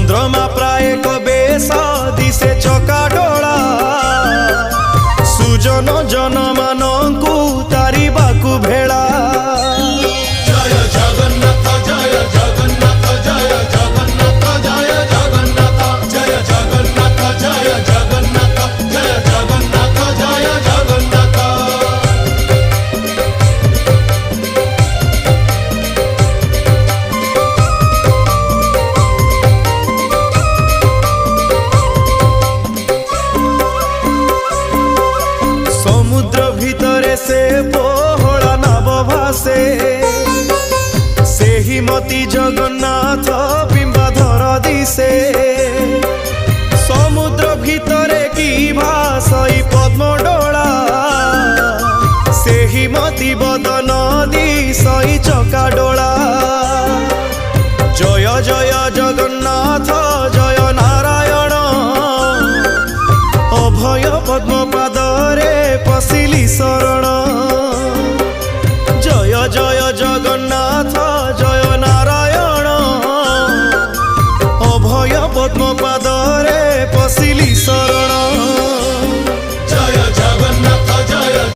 चंद्रमा प्राय बेश दिशे चका डोला सुजन जन मानू तारिबाकु भेला। जय जगन्नाथ जय जगन्नाथ जय जगन्नाथ जय जगन्नाथ जय जगन्नाथ जय जगन्नाथ जय जगन्नाथ जय जगन्नाथ। समुद्र भितरे से पोहला नव भासे से ही मती जगन्नाथ बिंबाधर दिसे। समुद्र भितरे की भासई पद्म डोला से ही मती बदन दिसई चका डोला। जय जय जगन्नाथ जय नारायण अभय पद्म पादरे पशिली शरण। जय जय जगन्नाथ जय नारायण अभय पद्म पादरे पशिली शरण।